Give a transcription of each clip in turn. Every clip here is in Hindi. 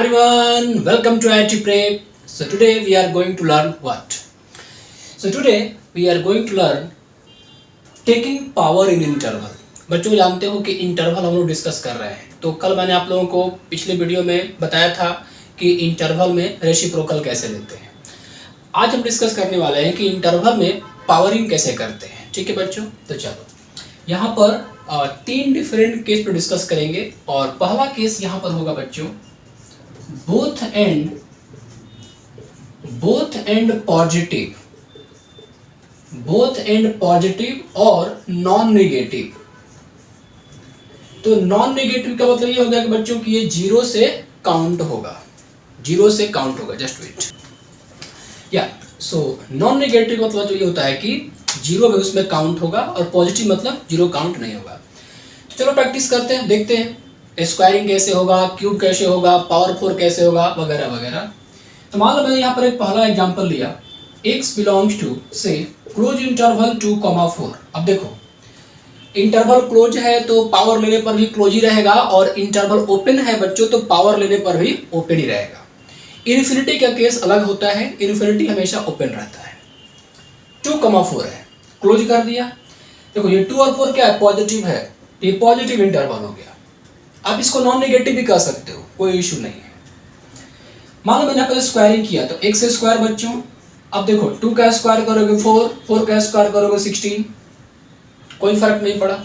everyone, welcome to IT Prep. So today we are going to learn what? So today we are going to learn taking power in interval. बच्चों जानते हो कि इंटरवल हम लोग डिस्कस कर रहे हैं। तो कल मैंने आप लोगों को पिछले वीडियो में बताया था कि इंटरवल में रेसिप्रोकल कैसे लेते हैं। आज हम डिस्कस करने वाले हैं कि इंटरवल में पावरिंग कैसे करते हैं। ठीक है बच्चों, तो चलो यहाँ पर तीन डिफरेंट केस पे डिस्कस करेंगे और पहला केस यहाँ पर होगा बच्चों बोथ एंड पॉजिटिव और नॉन नेगेटिव। तो नॉन नेगेटिव का मतलब ये हो गया कि बच्चों की ये जीरो से काउंट होगा, जस्ट वेट या सो नॉन नेगेटिव मतलब तो ये होता है कि जीरो में उसमें काउंट होगा और पॉजिटिव मतलब जीरो काउंट नहीं होगा। तो चलो प्रैक्टिस करते हैं, देखते हैं स्क्वायरिंग कैसे होगा, क्यूब कैसे होगा, पावर 4 कैसे होगा, वगैरह वगैरह। तो मान लो मैंने यहाँ पर एक पहला एग्जांपल लिया, x बिलोंग्स टू से क्लोज इंटरवल 2,4। अब देखो इंटरवल क्लोज है तो पावर लेने पर भी क्लोज ही रहेगा और इंटरवल ओपन है बच्चों तो पावर लेने पर भी ओपन ही रहेगा। इन्फिनिटी का केस अलग होता है, इन्फिनिटी हमेशा ओपन रहता है। 2,4 है, क्लोज कर दिया। देखो ये 2 और 4 क्या है, पॉजिटिव है, ये पॉजिटिव इंटरवल हो गया। आप इसको नॉन नेगेटिव भी कर सकते हो, कोई इशू नहीं है। मान लो मैंने यहाँ पर स्क्वायरिंग किया तो x स्क्वायर बच्चों, अब देखो 2 का स्क्वायर करोगे 4, 4 का स्क्वायर करोगे 16, कोई फर्क नहीं पड़ा।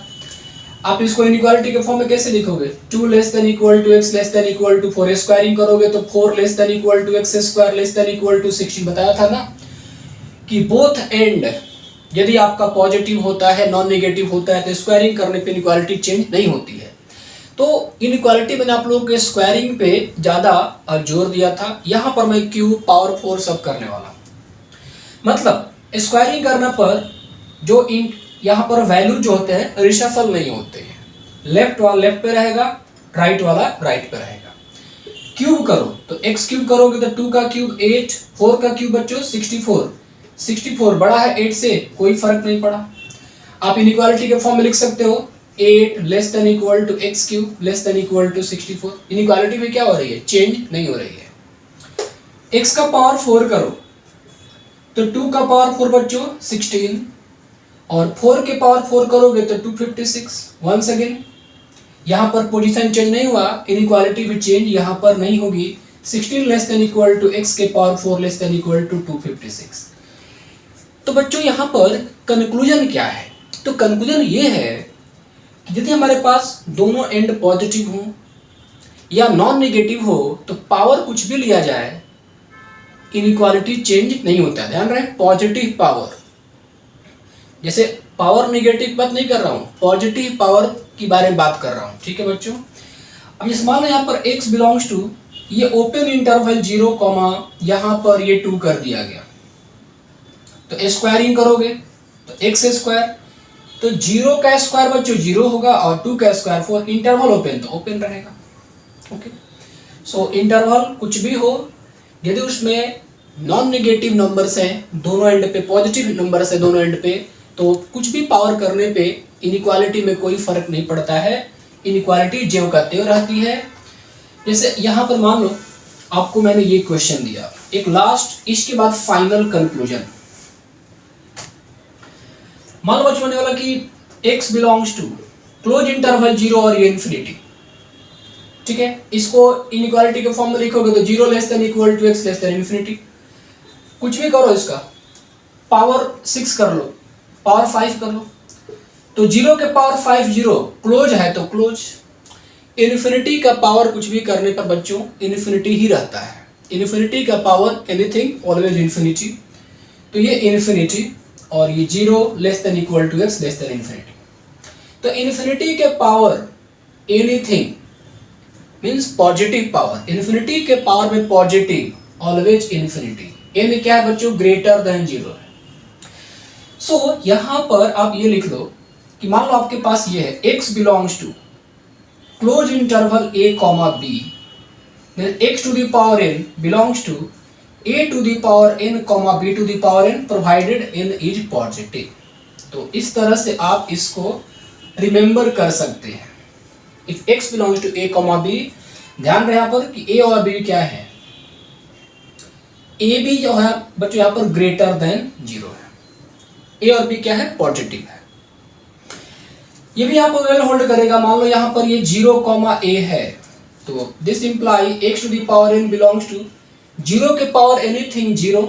आप इसको इनइक्वालिटी के फॉर्म में कैसे लिखोगे, 2 less than equal to x less than equal to 4। Squaring करोगे तो 4 less than equal to x square less than equal to 16। बताया था ना कि बोथ एंड यदि आपका पॉजिटिव होता है, नॉन नेगेटिव होता है तो स्क्वायरिंग करने पे इनइक्वालिटी चेंज नहीं होती है। तो इनइक्वालिटी मैंने आप लोगों के स्क्वायरिंग पे ज़्यादा जोर दिया था, यहाँ पर मैं क्यूब पावर 4 सब करने वाला हूँ। मतलब स्क्वायरिंग करने पर जो यहाँ पर वैल्यू जो होते हैं रिशफल नहीं होते हैं, लेफ्ट वाला लेफ्ट पे रहेगा, राइट वाला राइट पे रहेगा। क्यूब करो तो x क्यूब करोगे तो 2 का क्यूब 8, 4 का क्यूब बच्चों 64। 64 बड़ा है 8 से, कोई फर्क नहीं पड़ा। आप इनइक्वालिटी के फॉर्म में लिख सकते हो 8 less than equal to x cube less than equal to 64। Inequality में क्या हो रही है, चेंज नहीं हो रही है। x का पावर 4 करो तो 2 का पावर 4 बच्चों 16 और 4 के पावर 4 करोगे तो 256। वंस अगेन यहाँ पर पोजीशन चेंज नहीं हुआ, इनइक्वालिटी भी चेंज यहाँ पर नहीं होगी। 16 less than equal to x के power 4 less than equal to 256। तो बच्चों यहाँ पर कंक्लूजन क्या है, तो कंक्लूजन ये है कि यदि हमारे पास दोनों एंड पॉजिटिव हो या नॉन नेगेटिव हो तो पावर कुछ भी लिया जाए इनइक्वालिटी चेंज नहीं होता है। ध्यान रहे, पॉजिटिव पावर, जैसे पावर नेगेटिव बात नहीं कर रहा हूँ, पॉजिटिव पावर की बारे में बात कर रहा हूँ। ठीक है बच्चों, अब इस मान लो यहाँ पर x बिलोंग्स टू ये ओपन इंटरवल 0, यहाँ पर ये 2 कर दिया गया तो स्क्वायरिंग करोगे तो x स्क्वायर, तो 0 का स्क्वायर बच्चों 0 होगा और 2 का स्क्वायर 4। इंटरवल ओपन तो ओपन रहेगा। ओके, सो इंटरवल कुछ भी हो यदि उसमें नॉन नेगेटिव नंबर्स हैं दोनों एंड पे, पॉजिटिव नंबर्स है दोनों एंड पे, तो कुछ भी पावर करने पे इनइक्वालिटी में कोई फर्क नहीं पड़ता है, इनइक्वालिटी ज्यों का त्यों रहती है। जैसे यहाँ पर मान लो आपको मैंने ये क्वेश्चन दिया, एक लास्ट, इसके बाद फाइनल कंक्लूजन। मान लो बच्चों ने बोला कि x belongs to close interval 0 और ये इन्फिनिटी। ठीक है, इसको इनइक्वालिटी के फॉर्म में लिखोगे तो 0 less than equal to x less than infinity. कुछ भी करो, इसका पावर 6 कर लो, पावर 5 कर लो, तो 0 के पावर 5 0, क्लोज है तो क्लोज। इन्फिनिटी का पावर कुछ भी करने पर बच्चों इन्फिनिटी ही रहता है। इन्फिनिटी का पावर एनीथिंग ऑलवेज इन्फिनिटी, तो ये इन्फिनिटी और ये 0 less than equal to x less than infinity. तो इन्फिनिटी के power anything means positive power, infinity के पावर में पॉजिटिव ऑलवेज इन्फिनिटी। n क्या है बच्चों, ग्रेटर देन 0 है। सो यहाँ पर आप ये लिख लो कि मान लो आपके पास ये है x belongs to close interval a, b, then x to the power n belongs to a to the power n, b to the power n provided n is positive। तो इस तरह से आप इसको रिमेंबर कर सकते हैं। If x belongs to a, b, ध्यान रहे यहाँ पर कि ए और बी क्या है, ए बी जो है बच्चों यहाँ पर ग्रेटर देन 0 है, ए और बी क्या है, पॉजिटिव है। ये भी यहाँ पर वेल होल्ड करेगा। मान लो यहाँ पर ये 0, a है, तो this imply x to the power n belongs to 0 के पावर एनीथिंग 0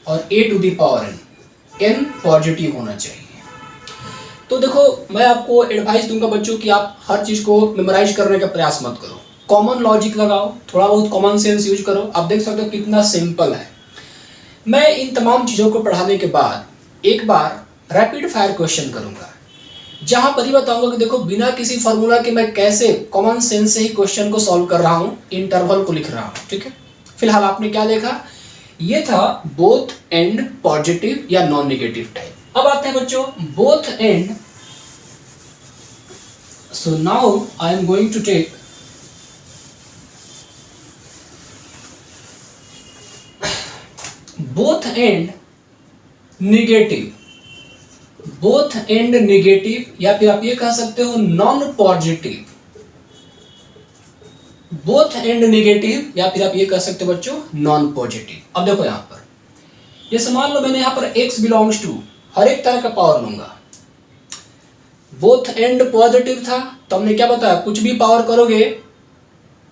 और a to the power n positive होना चाहिए। तो देखो मैं आपको एडवाइस दूंगा बच्चों कि आप हर चीज़ को मेमोराइज करने का प्रयास मत करो, कॉमन लॉजिक लगाओ, थोड़ा बहुत कॉमन सेंस यूज करो। आप देख सकते हो कितना सिंपल है। मैं इन तमाम चीज़ों को पढ़ाने के बाद एक बार रैपिड फायर क्वेश्चन करूंगा, जहां पर ही बताऊंगा कि देखो बिना किसी फार्मूला के मैं कैसे कॉमन सेंस से ही क्वेश्चन को सॉल्व कर रहा हूं, इंटरवल को लिख रहा हूं। ठीक है, फिलहाल आपने क्या देखा, ये था बोथ एंड पॉजिटिव या नॉन नेगेटिव टाइप। अब आते हैं बच्चों both end. So now I am going to take both end negative, both end negative या फिर आप ये कह सकते हो non positive, both end negative या फिर आप ये कह सकते हो बच्चों नॉन पॉजिटिव। अब देखो यहां पर ये समान लो, मैंने यहां पर x बिलोंग्स टू हर एक तरह का पावर लूंगा, बोथ एंड पॉजिटिव था तो हमने क्या बताया, कुछ भी पावर करोगे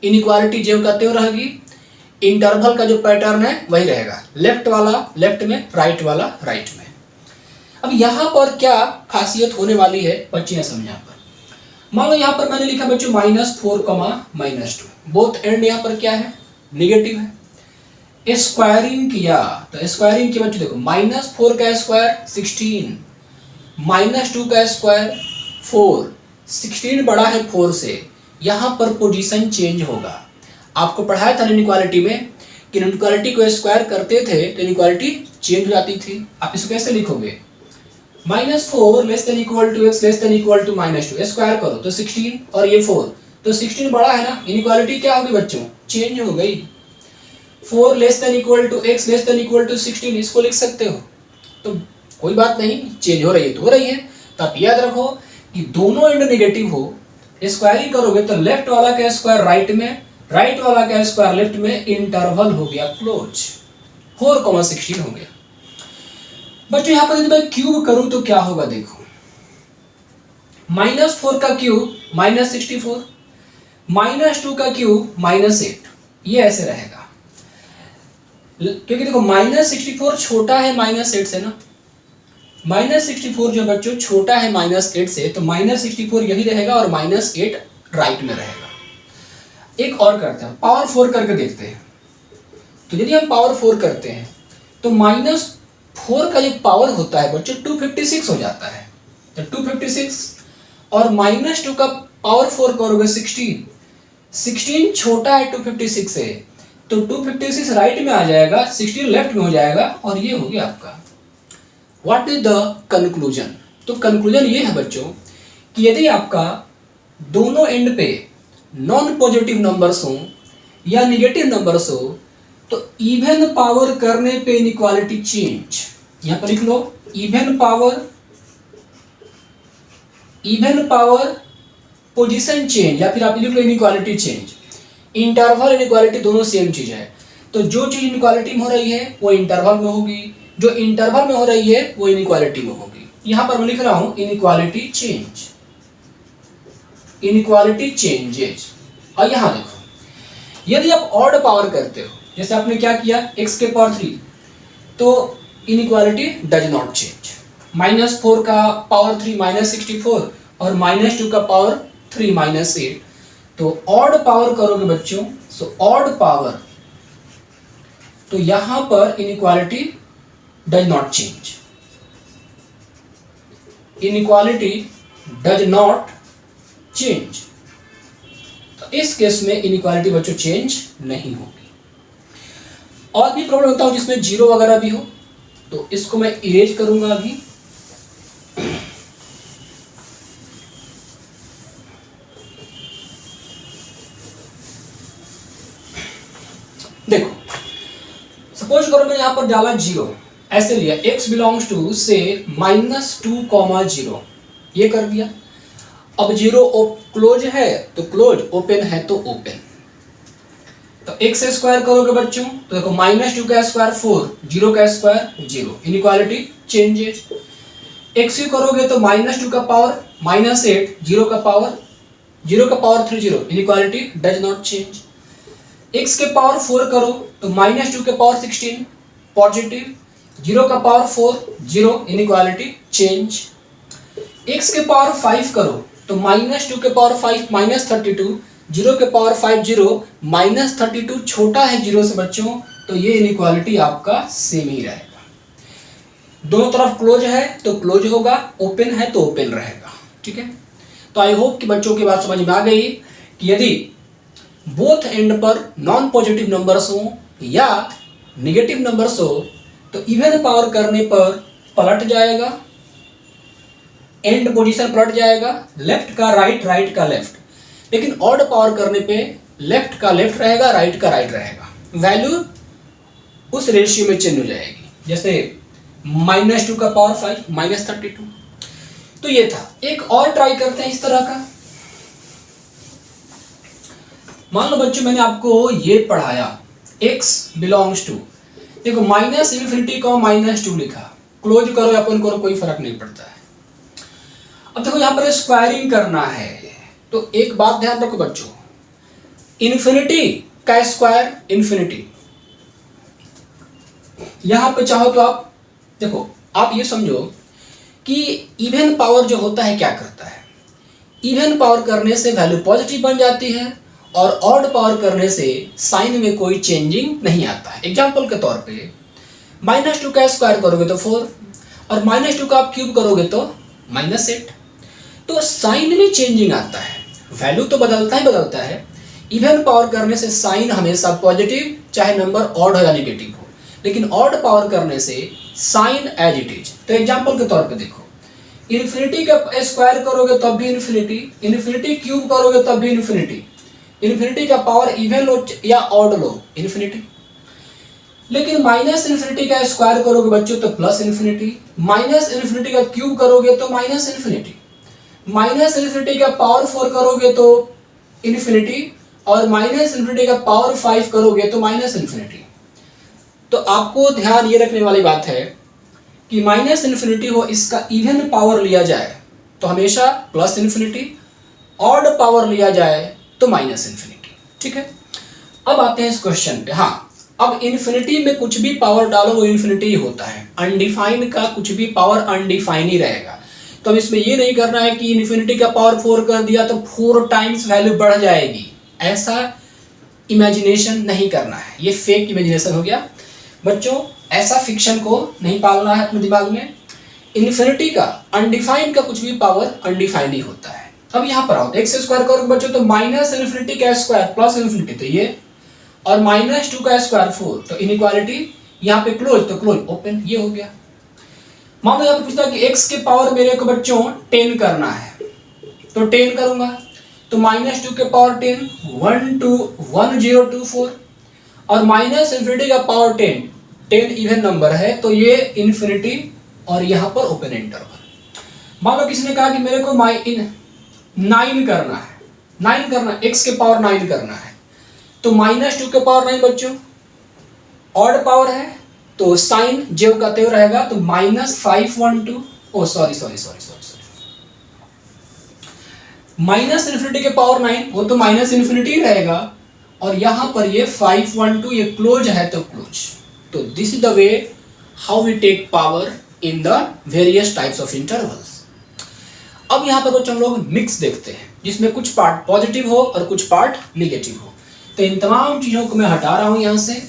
इनइक्वालिटी जो का त्यों रहेगी, इंटरवल का जो पैटर्न है वही रहेगा, लेफ्ट वाला लेफ्ट में, राइट वाला राइट में। अब यहाँ पर क्या खासियत होने वाली है बच्चे समझ। यहाँ पर मान लो यहाँ पर मैंने लिखा बच्चों -4, -2, बोथ एंड यहाँ पर क्या है, नेगेटिव है। स्क्वायरिंग किया तो स्क्वायरिंग किया बच्चों देखो, -4 का स्क्वायर 16, -2 का स्क्वायर 4, 16 बड़ा है 4 से, यहाँ पर पोजीशन चेंज होगा। आपको पढ़ाया था इनइक्वालिटी में कि इनइक्वालिटी को स्क्वायर करते थे तो इनइक्वालिटी चेंज हो जाती थी। आप इसको कैसे लिखोगे, -4 less than equal to x less than equal to -2, square करो तो 16 और ये 4, तो 16 बड़ा है ना, इनइक्वालिटी क्या होगी बच्चों, चेंज हो गई। 4 less than equal to x less than equal to 16, इसको लिख सकते हो। तो कोई बात नहीं, चेंज हो रही है तो हो रही है। तो आप याद रखो कि दोनों एंड नेगेटिव हो, स्क्वायरिंग करोगे तो लेफ्ट वाला का स्क्वायर राइट में, राइट वाला का स्क्वायर लेफ्ट में, इंटरवल हो गया क्लोज, 4,16 हो गया। बच्चों यहाँ पर यदि मैं क्यूब करूं तो क्या होगा देखो, -4 का क्यूब -64, -2 का क्यूब -8, ये ऐसे रहेगा। क्योंकि देखो -64 छोटा है -8 से ना, -64 जो बच्चों छोटा है -8 से, तो -64 यही रहेगा और -8 राइट में रहेगा। एक और करते हैं, पावर 4 करके देखते हैं। तो यदि हम पावर 4 करते हैं तो -4 का जो पावर होता है बच्चों 256 हो जाता है। तो 256 और -2 का पावर 4 करोगे 16, 16 छोटा है 256 से, तो 256 राइट में आ जाएगा, 16 लेफ्ट में हो जाएगा और ये हो गया आपका। What is the conclusion? तो कंक्लूजन ये है बच्चों कि यदि आपका दोनों एंड पे नॉन पॉजिटिव नंबर्स हो या निगेटिव नंबर्स हो तो इवन पावर करने पे इनइक्वालिटी चेंज, यहां पर लिख लो इवन पावर पोजीशन चेंज, या फिर आप लिख लो इनइक्वालिटी चेंज। इंटरवल इनइक्वालिटी दोनों सेम चीज है, तो जो चीज इनइक्वालिटी में हो रही है वो इंटरवल में होगी, जो इंटरवल में हो रही है वो इनइक्वालिटी में होगी। यहां पर मैं लिख रहा हूं इनइक्वालिटी चेंज, इनइक्वालिटी चेंजेज। और यहां देखो यदि आप ऑड पावर करते हो, जैसे आपने क्या किया x के पावर 3, तो इनइक्वालिटी डज नॉट चेंज। -4 का पावर 3 -64 और -2 का पावर 3 -8, तो ऑड पावर करोगे बच्चों, सो ऑड पावर, तो यहां पर inequality does not change, inequality does not change. तो इस केस में इनइक्वालिटी बच्चों चेंज नहीं होगी। और भी प्रॉब्लम होता हो जिसमें जीरो वगैरह भी हो, तो इसको मैं इरेज करूंगा अभी। देखो सपोज करो मैंने यहां पर डाला 0, ऐसे लिया x बिलोंग्स टू से -2, 0, ये कर दिया। अब 0 क्लोज है तो क्लोज, ओपन है तो ओपन। तो x से स्क्वायर करोगे बच्चों तो देखो -2 का स्क्वायर 4, 0 का square 0, inequality changes. x Q करोगे तो -2 का पावर -8, 0 का power 3, 0, inequality does not change. x के पावर 4 करो तो -2 के पावर 16 पॉजिटिव, 0 का पावर 4, 0, इनइक्वालिटी चेंज। x के पावर 5 करो तो -2 के पावर 5 -32, 0 के पावर 5 0, -32 छोटा है 0 से बच्चों, तो ये इनइक्वालिटी आपका सेम ही रहेगा। दोनों तरफ क्लोज है तो क्लोज होगा, ओपन है तो ओपन रहेगा। ठीक है, तो आई होप कि बच्चों की बात समझ में आ गई कि यदि बोथ एंड पर नॉन पॉजिटिव नंबर्स हो या नेगेटिव नंबर्स हो तो इवन पावर करने पर पलट जाएगा, एंड पोजीशन पलट जाएगा, लेफ्ट का राइट, राइट का लेफ्ट। लेकिन ऑड पावर करने पे लेफ्ट का लेफ्ट रहेगा, राइट का राइट रहेगा, वैल्यू उस रेशियो में चेंज हो जाएगी। जैसे -2 का पावर 5 -32। तो ये था। एक और ट्राई करते हैं इस तरह का। मान लो बच्चों मैंने आपको ये पढ़ाया x बिलोंग्स टू, देखो -∞ को -2 लिखा, क्लोज करो अपन करो कोई फर्क नहीं पड़ता है। अब देखो यहाँ पर स्क्वायरिंग करना है तो एक बात ध्यान रखो बच्चों, इन्फिनिटी का स्क्वायर इन्फिनिटी। यहां पे चाहो तो आप देखो, आप ये समझो कि इवन पावर जो होता है क्या करता है, इवन पावर करने से वैल्यू पॉजिटिव बन जाती है और ऑड पावर करने से साइन में कोई चेंजिंग नहीं आता है। एग्जांपल के तौर पे -2 का स्क्वायर करोगे तो 4 और -2 का आप क्यूब करोगे तो -8, तो साइन में चेंजिंग आता है, वैल्यू तो बदलता ही बदलता है। इवन पावर करने से साइन हमेशा पॉजिटिव, चाहे नंबर ऑड हो या नेगेटिव हो, लेकिन ऑड पावर करने से साइन एज इट इज। तो एग्जांपल के तौर पे देखो, इन्फिनिटी का स्क्वायर करोगे तब भी इन्फिनिटी, इन्फिनिटी क्यूब करोगे तब भी इन्फिनिटी, इन्फिनिटी का पावर इवन लो या ऑड लो इन्फिनिटी। लेकिन -∞ का स्क्वायर करोगे बच्चों तो प्लस इन्फिनिटी, -∞ का क्यूब करोगे तो -∞, -∞ का पावर 4 करोगे तो इन्फिनिटी और -∞ का पावर 5 करोगे तो -∞। तो आपको ध्यान ये रखने वाली बात है कि -∞ हो इसका इवन पावर लिया जाए तो हमेशा प्लस इन्फिनिटी, ऑड पावर लिया जाए तो -∞। ठीक है, अब आते हैं इस क्वेश्चन पे। हाँ, अब इन्फिनिटी में कुछ भी पावर डालो वो इन्फिनिटी ही होता है, अनडिफाइन का कुछ भी पावर अनडिफाइन ही रहेगा। तो अब इसमें ये नहीं करना है कि इन्फिनिटी का पावर 4 कर दिया तो 4 टाइम्स वैल्यू बढ़ जाएगी, ऐसा इमेजिनेशन नहीं करना है, ये फेक इमेजिनेशन हो गया बच्चों। ऐसा फिक्शन को नहीं पालना है अपने दिमाग में। इन्फिनिटी का अनडिफाइंड का कुछ भी पावर अनडिफाइंड ही होता है। अब यहाँ पर आओ, x स्क्वायर करोगे बच्चों तो -∞ का स्क्वायर प्लस इन्फिनिटी तो ये, और -2 का स्क्वायर 4, तो इनइक्वालिटी यहाँ पे क्लोज तो क्लोज ओपन, ये हो गया। मान लो यहाँ पे पूछता है कि x के पावर मेरे को बच्चों 10 करना है, तो 10 करूंगा तो -2 के पावर 10 1024 और -∞ का पावर 10 इवन नंबर है तो ये इन्फिनिटी और यहाँ पर ओपन इंटरवल। मान लो किसी ने कहा कि मेरे को 9 करना है, 9 करना, x के पावर 9 करना है तो -2 के पावर 9 बच्चों ऑड पावर है तो साइन जेव का तेव रहेगा तो -512, ओ सॉरी -∞ के पावर 9 वो तो -∞ रहेगा और यहां पर ये 512 ये क्लोज है तो क्लोज। तो this is the way how we take power in the various types of intervals. अब यहां पर बच्चों हम लोग मिक्स देखते हैं जिसमें कुछ पार्ट पॉजिटिव हो और कुछ पार्ट निगेटिव हो। तो इन तमाम चीजों को मैं हटा रहा हूं यहां से।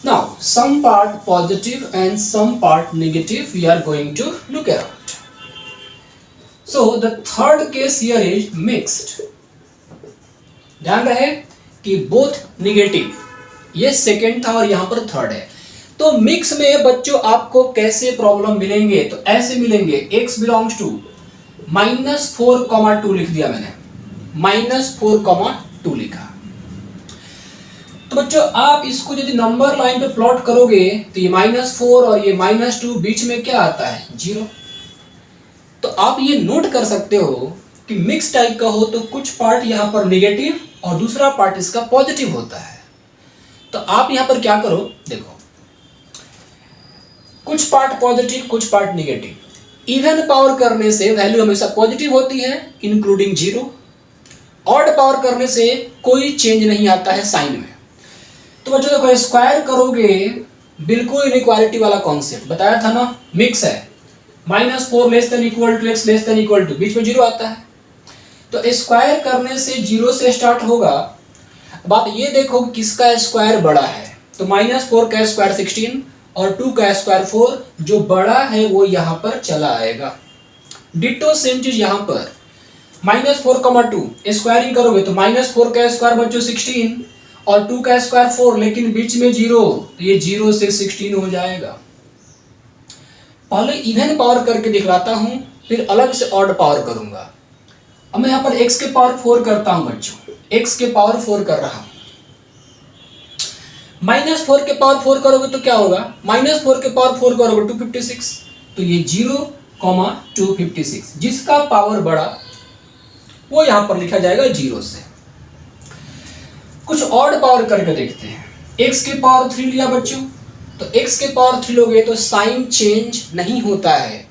Now, some part positive and some part negative we are going to look at. So, the third case here is mixed. ध्यान रहे कि both negative, ये सेकेंड था और यहाँ पर थर्ड है। तो मिक्स में बच्चों आपको कैसे प्रॉब्लम मिलेंगे, तो ऐसे मिलेंगे x बिलोंग्स टू -4, 2 लिख दिया मैंने, -4, 2 लिखा। तो बच्चों आप इसको यदि नंबर लाइन पे प्लॉट करोगे तो ये -4 और ये -2 बीच में क्या आता है 0। तो आप ये नोट कर सकते हो कि मिक्स टाइप का हो तो कुछ पार्ट यहाँ पर नेगेटिव और दूसरा पार्ट इसका पॉजिटिव होता है। तो आप यहाँ पर क्या करो, देखो कुछ पार्ट पॉजिटिव कुछ पार्ट नेगेटिव। इवन पावर करने से वैल्यू हमेशा पॉजिटिव होती है इंक्लूडिंग जीरो। ऑड पावर करने से कोई चेंज नहीं आता है साइन में। तो बच्चों देखो स्क्वायर करोगे, बिल्कुल इनइक्वालिटी वाला कॉन्सेप्ट बताया था ना, मिक्स है, -4 less than equal to x less than equal to, बीच में जीरो आता है। तो स्क्वायर करने से जीरो से स्टार्ट होगा। बात ये देखो किसका स्क्वायर बड़ा है, तो -4 का स्क्वायर 16 और 2 का स्क्वायर 4, जो बड़ा है वो यहाँ पर चला आएगा। डिटो सेम चीज यहाँ पर -4,2 स्क्वायरिंग करोगे तो -4 का स्क्वायर बच्चों 16 और 2 का स्क्वायर 4, लेकिन बीच में जीरो, तो ये 0 से 16 हो जाएगा। पहले इवन पावर करके दिखलाता हूं, फिर अलग से ऑड पावर करूंगा। अब मैं यहाँ पर x के पावर 4 करता हूं बच्चों, x के पावर 4 कर रहा हूं। -4 के पावर 4 करोगे तो क्या होगा, -4 के पावर 4 करोगे 256, तो ये 0,256, जिसका पावर बड़ा वो यहां पर लिखा जाएगा 0 से। कुछ ऑड पावर करके देखते हैं। x के पावर 3 लिया बच्चों, तो x के पावर 3 लोगे तो साइन चेंज नहीं होता है।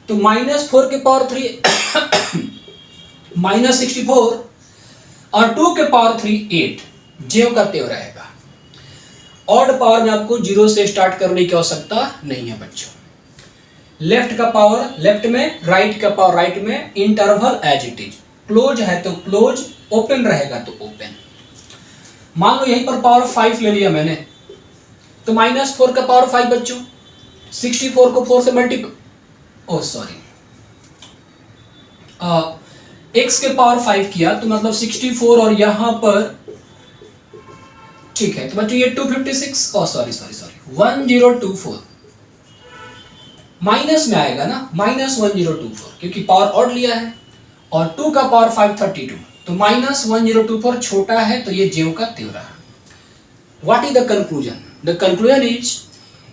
तो -4 के पावर 3 -64 और 2 के पावर 3 8, ज्यों का त्यों रहेगा। ऑड पावर में आपको 0 से स्टार्ट करने की आवश्यकता नहीं है बच्चों। लेफ्ट का पावर लेफ्ट में, राइट का पावर राइट में, interval as it is. Close है तो क्लोज, ओपन रहेगा तो ओपन। मान लो यहीं पर पावर 5 ले लिया मैंने, तो -4 का पावर 5 बच्चों, 64 को 4 से x के पावर 5 किया तो मतलब 64 और यहां पर, ठीक है, तो बच्चों ये 256, 1024 माइनस में आएगा ना, -1024, क्योंकि पावर ऑड लिया है, और 2 का पावर 5 32, तो -1024 छोटा है, तो ये ज्यों का त्यों रहा। What is the conclusion? The conclusion is,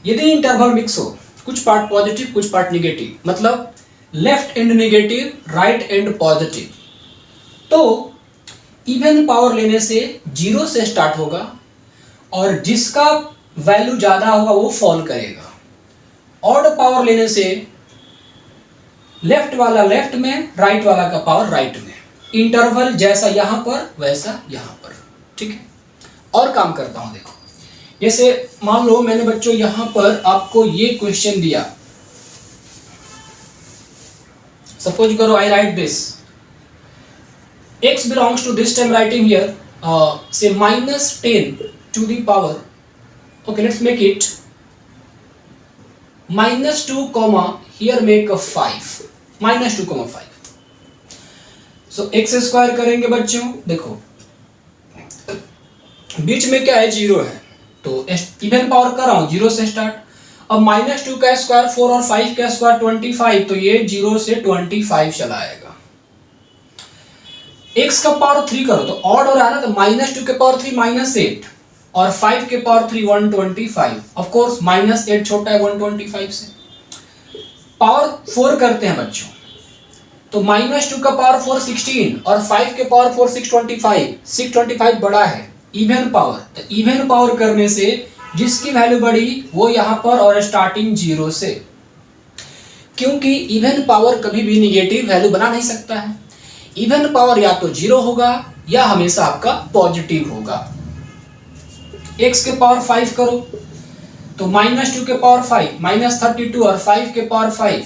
यदि इंटरवल मिक्स हो, कुछ पार्ट पॉजिटिव कुछ पार्ट निगेटिव, मतलब left and negative right and positive, तो इवन पावर लेने से 0 से स्टार्ट होगा और जिसका वैल्यू ज्यादा होगा वो फॉल करेगा। ऑड पावर लेने से लेफ्ट वाला लेफ्ट में, राइट वाला का पावर राइट में, इंटरवल जैसा यहां पर वैसा यहां पर। ठीक है, और काम करता हूं। देखो जैसे मान लो मैंने बच्चों यहां पर आपको ये क्वेश्चन दिया, सपोज करो I write this, x belongs to this time writing here say -10 to the power, okay let's make it -2 comma here make a 5, -2,5, so x square करेंगे बच्चों। देखो बीच में क्या है, 0 है, तो इवन पावर कर रहा हूं 0 से स्टार्ट। अब -2 का स्क्वायर 4 और 5 का स्क्वायर 25, तो ये 0 से 25 चला आएगा। x का पावर 3 करो तो ऑड हो रहा है ना, तो -2 के पावर 3 -8 और 5 के पावर 3 125, ऑफ कोर्स -8 छोटा है 125 से। पावर 4 करते हैं बच्चों, तो -2 का पावर 4 16 और 5 के पावर 4 625 बड़ा है। इवन पावर, तो इवन पावर करने से जिसकी वैल्यू बढ़ी वो यहां पर, और स्टार्टिंग 0 से, क्योंकि इवन पावर कभी भी निगेटिव वैल्यू बना नहीं सकता है। इवन पावर या तो 0 होगा या हमेशा आपका पॉजिटिव होगा। x के पावर 5 करो तो -2 के पावर 5 -32 और 5 के पावर 5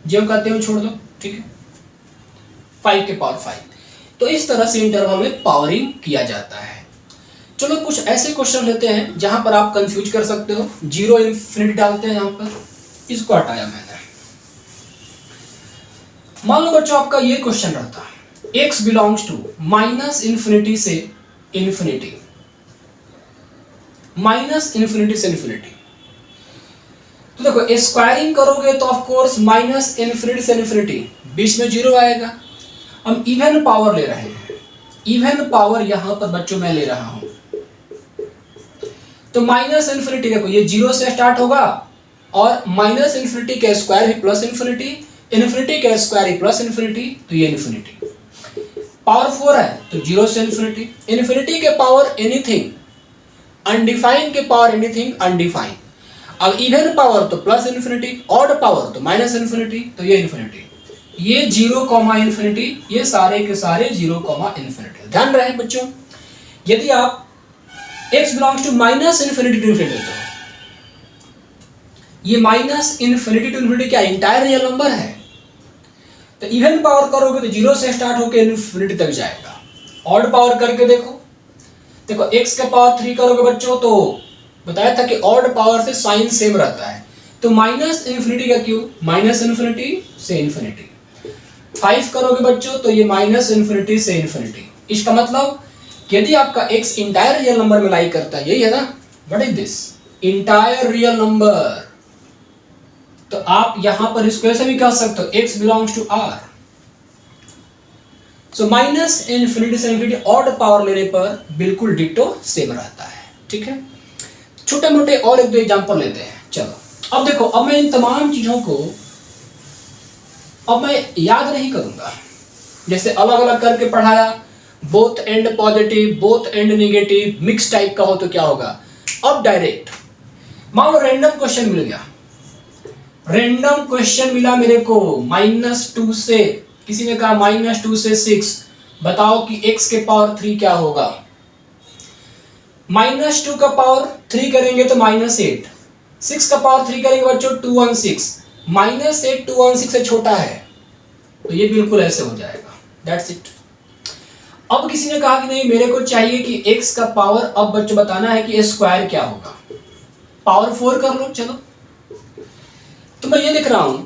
जो कहते हो छोड़ दो, ठीक है, 5 के पावर 5। तो इस तरह से इंटरवल में पावरिंग किया जाता है। चलो कुछ ऐसे क्वेश्चन लेते हैं जहां पर आप कंफ्यूज कर सकते हो। 0 इन्फिनिटी डालते हैं यहां पर, इसको हटाया मैंने। मान लो बच्चों आपका ये क्वेश्चन रहता है, x बिलोंग्स टू -∞ से इन्फिनिटी, -∞ से इन्फिनिटी। तो देखो स्क्वायरिंग करोगे तो ऑफ कोर्स -∞ से इन्फिनिटी, बीच में 0 आएगा। हम इवन पावर ले रहे हैं, इवन पावर यहां पर बच्चों मैं ले रहा हूं, तो -∞, देखो ये 0 से स्टार्ट होगा और -∞ के स्क्वायर भी +∞, इन्फिनिटी का स्क्वायर प्लस इन्फिनिटी, तो ये इन्फिनिटी। पावर 4 है तो 0 से इन्फिनिटी। इन्फिनिटी के पावर एनीथिंग, अनडिफाइंड के पावर एनीथिंग अनडिफाइंड। अब इवन पावर तो प्लस इन्फिनिटी, ऑड पावर तो माइनस इन्फिनिटी, तो ये इन्फिनिटी। ये 0 इन्फिनिटी, ये सारे के सारे 0 इन्फिनिटी। ध्यान रहे बच्चों, यदि आप x belongs to minus infinity to infinity, तो ये माइनस इन्फिनिटी टू इन्फिनिटी क्या इंटायर रियल नंबर है, तो इवन पावर करोगे तो 0 से स्टार्ट होकर इन्फिनिटी तक जाएगा। ऑड पावर करके देखो x का पावर 3 करोगे बच्चों, तो बताया था कि ऑड पावर से साइन सेम रहता है, तो माइनस इन्फिनिटी का क्यूब माइनस इन्फिनिटी से इन्फिनिटी। 5 करोगे बच्चों तो ये माइनस इन्फिनिटी से इन्फिनिटी। इसका मतलब यदि आपका x इंटायर रियल नंबर में लाई करता है, यही है ना, what is this entire real number, तो आप यहां पर इसको ऐसे भी कह सकते हो x belongs to r। So minus infinity से इन्फिनिटी ऑड पावर लेने पर बिल्कुल डिक्टो सेम रहता है। ठीक है, छोटे मोटे और एक दो एग्जांपल लेते हैं। चलो अब देखो, अब मैं इन तमाम चीजों को अब मैं याद नहीं करूंगा, जैसे अलग अलग करके पढ़ाया, both end positive, both end negative, mix type का हो तो क्या होगा। अब डायरेक्ट मान लो रैंडम क्वेश्चन मिल गया, रैंडम क्वेश्चन मिला मेरे को -2 से, किसी ने कहा -2 से 6, बताओ कि x के पावर 3 क्या होगा। -2 का पावर 3 करेंगे तो -8, 6 का पावर 3 करेंगे बच्चों 216, -8 216 से छोटा है, तो ये बिल्कुल ऐसे हो जाएगा, दैट्स इट। अब किसी ने कहा कि नहीं मेरे को चाहिए कि x का पावर, अब बच्चों बताना है कि स्क्वायर क्या होगा, पावर 4 कर लो। चलो तो मैं ये लिख रहा हूं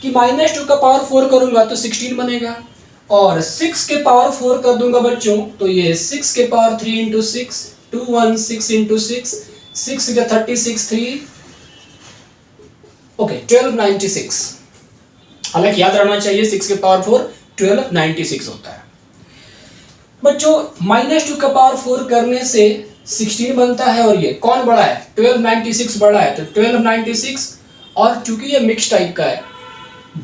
कि -2 का पावर 4 करूंगा तो 16 बनेगा, और 6 के पावर 4 कर दूंगा बच्चों तो ये 6 के पावर 3 इंटू 6, 216 इंटू 6, 6 का 36, 3 ओके 1296। हालांकि याद रहना चाहिए 6 के पावर 4 1296 होता है बच्चों। -2 का पावर 4 करने से 16 बनता है, और ये कौन बड़ा है 1296 बड़ा है, तो 1296, और चूंकि ये मिक्स टाइप का है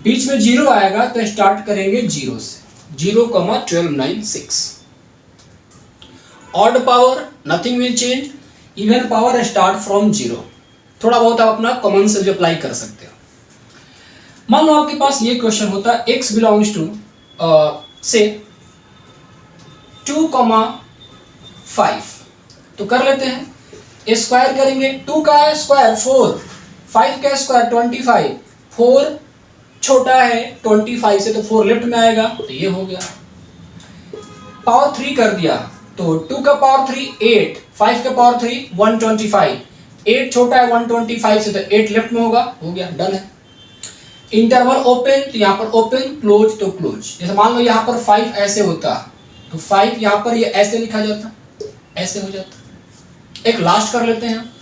बीच में 0 आएगा तो स्टार्ट करेंगे 0 से, 0,1296। Odd power nothing will change, even power start from 0। थोड़ा बहुत आप अपना कॉमन सेंस अप्लाई कर सकते हो। मान लो आपके पास ये क्वेश्चन होता है x बिलोंग्स टू से 2,5, तो कर लेते हैं, स्क्वायर करेंगे, 2 का स्क्वायर 4, 5 का स्क्वायर 25, 4 छोटा है 25 से तो 4 लेफ्ट में आएगा, तो ये हो गया। पावर 3 कर दिया तो 2 का पावर 3 8, 5 का पावर 3 125, 8 छोटा है 125 से तो 8 लेफ्ट में होगा, हो गया, डन है। इंटरवल ओपन, तो यहाँ पर ओपन, क्लोज तो क्लोज। जैसे मान लो यहाँ पर 5 ऐसे होता तो 5 यहाँ पर ये ऐसे लिखा जाता, ऐसे हो जाता। एक लास्ट कर लेते हैं,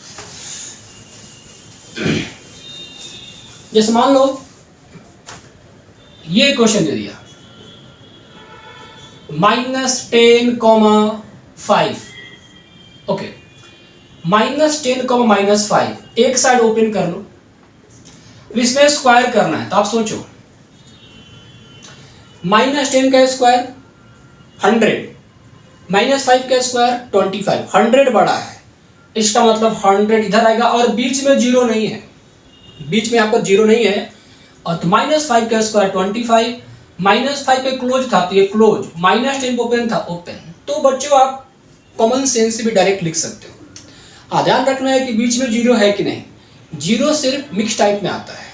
जैसे मान लो ये क्वेश्चन दे दिया -10,5, ओके, -10,-5, एक साइड ओपन कर लो, इसमें स्क्वायर करना है, तो आप सोचो -10 का स्क्वायर 100, -5 का स्क्वायर 25, 100 बड़ा है, इसका मतलब 100 इधर आएगा, और बीच में 0 नहीं है, बीच में यहाँ पर 0 नहीं है, और तो -5 का स्क्वायर 25, -5 पे क्लोज था तो ये क्लोज, -10 ओपन था ओपन। तो बच्चों आप कॉमन सेंस से भी डायरेक्ट लिख सकते हो। हाँ ध्यान रखना है कि बीच में 0 है कि नहीं, 0 सिर्फ मिक्स टाइप में आता है।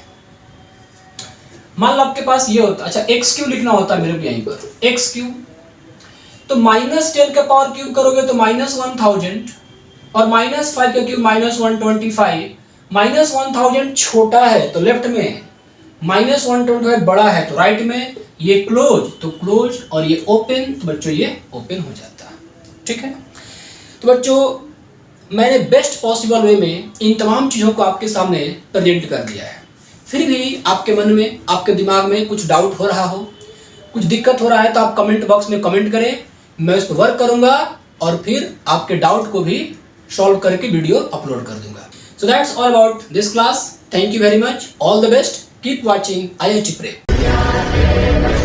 मान लो आपके पास ये होता, अच्छा x³ लिखना होता है मेरे को यहीं पर, x³, तो -10 का पावर क्यूब करोगे तो -1000, और -5 का क्यूब -125, -1000 छोटा है तो लेफ्ट में, -125 बड़ा है तो राइट में, ये क्लोज तो क्लोज, और ये ओपन तो बच्चों ये ओपन हो जाता है। ठीक है, तो बच्चों मैंने बेस्ट पॉसिबल वे में इन तमाम चीज़ों को आपके सामने प्रेजेंट कर दिया है। फिर भी आपके मन में, आपके दिमाग में कुछ डाउट हो रहा हो, कुछ दिक्कत हो रहा है, तो आप कमेंट बॉक्स में कमेंट करें, मैं उस पर वर्क करूंगा और फिर आपके डाउट को भी सॉल्व करके वीडियो अपलोड कर दूंगा। So that's all about this class. Thank you very much, all the best. Keep watching IIT Prep।